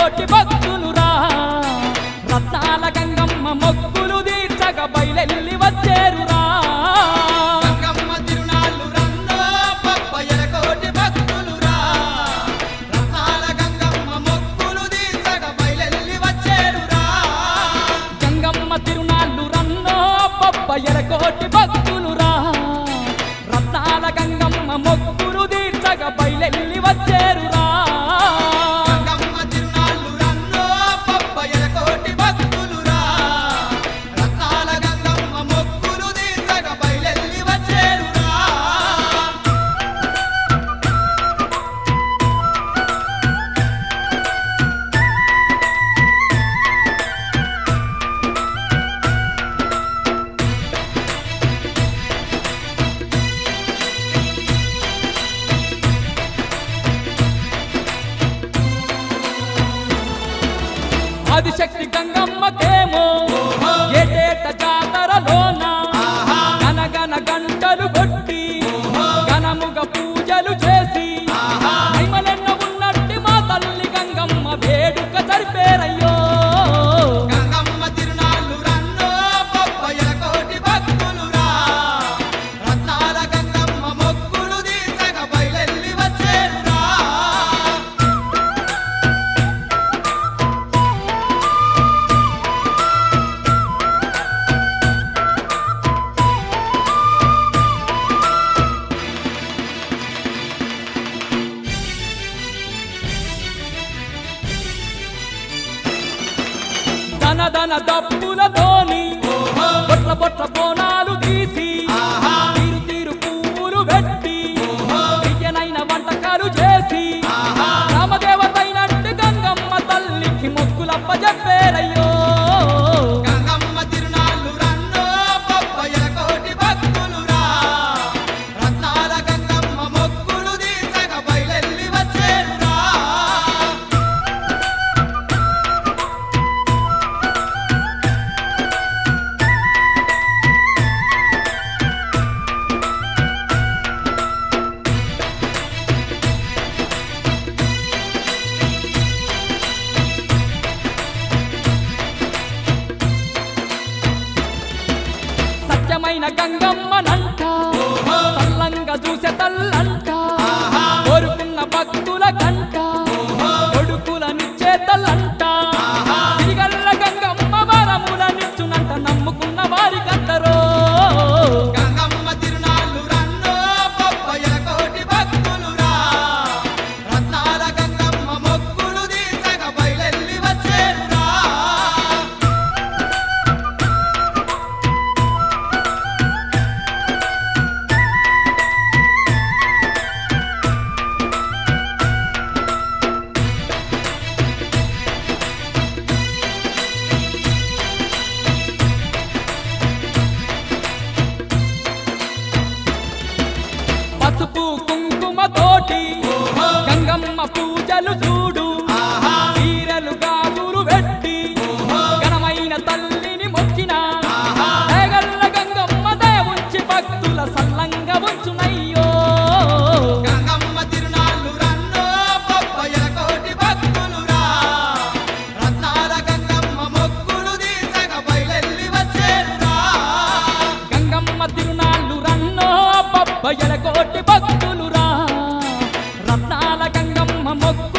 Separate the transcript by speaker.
Speaker 1: కోటి భక్తులురా రత్నాల గంగమ్మ మొక్కులు తీర్చగా బయలెల్లి వచ్చేరురా
Speaker 2: గంగమ్మ తిరునాళ్ళు రన్నో పప్పయ్యల కోటి భక్తులురా రత్నాల గంగమ్మ మొక్కులు తీర్చగా బయలెల్లి వచ్చేరురా
Speaker 1: గంగమ్మ తిరునాళ్ళు రన్నో పప్పయ్యల కోటి భక్తులురా రత్నాల గంగమ్మ మొక్కులు తీర్చగా బయలెల్లి వచ్చేరురా
Speaker 2: గంగమ్మ తిరునాళ్ళు రన్నో పప్పయ్యల కోటి భక్తులురా రత్నాల గంగమ్మ మొక్కులు తీర్చగా బయలెల్లి వచ్చేరురా
Speaker 1: ఆదిశక్తి గంగమ్మకేమో ఏటేట జాతరలోన గనగన గంటలు కొట్టి ఘనముగ పూజలు చేసి మహిమలెన్నో ఉన్నట్టి మా తల్లి గంగమ్మ వేడుక జరిపేరయ్యో
Speaker 2: గంగమ్మ తిరునాళ్ళు రన్నో పప్పయ్యల కోటి భక్తులురా రత్నాల గంగమ్మ మొక్కులు తీర్చగా బయలెల్లి వచ్చేరురా
Speaker 1: ధన దప్పులతోని బొట్ల బొట్ల బోనాలు తీసి తీరు తీరు పువ్వులు పెట్టి తీయనైన వంటకాలు చేసి రామదేవతైనట్టు గంగమ్మ తల్లికి మొక్కులప్ప చెప్పేరయ్యో
Speaker 2: గంగమ్మ తిరునాళ్ళు రన్నో పప్పయ్యల కోటి భక్తులురా రత్నాల గంగమ్మ మొక్కులు తీర్చగా బయలెల్లి వచ్చేరురా
Speaker 1: సత్యమైన గంగమ్మనంట తల్లంగా చూసే తల్లంట కోరుకున్న భక్తుల కంట కొడుకులనిచ్చే తల్లంట తిరిగల్ల గంగమ్మ వరములనిచ్చునంట నమ్ముకున్న వారికందరో
Speaker 2: గంగమ్మ తిరునాళ్ళు రన్నో పప్పయ్యల కోటి భక్తులురా రత్నాల గంగమ్మ మొక్కులు తీర్చగా బయలెల్లి వచ్చేరురా
Speaker 1: పసుపు కుంకుమ తోటి గంగమ్మ పూజలు చూడు చీరలు గాజులు పెట్టి ఘనమైన తల్లిని మొక్కిన దేగల్ల గంగమ్మ దేవుంచి భక్తుల సల్లంగా ఉంచునయ్యో
Speaker 2: గంగమ్మ తిరునాళ్ళు రన్నో పప్పయ్యల కోటి భక్తులురా రత్నాల గంగమ్మ మొక్కులు తీర్చగా బయలెల్లి వచ్చేరురా
Speaker 1: గంగమ్మ తిరునాళ్ళు రన్నో బొబ్బయ్యల కోటి భక్తులురా రత్నాల గంగమ్మ మొక్కు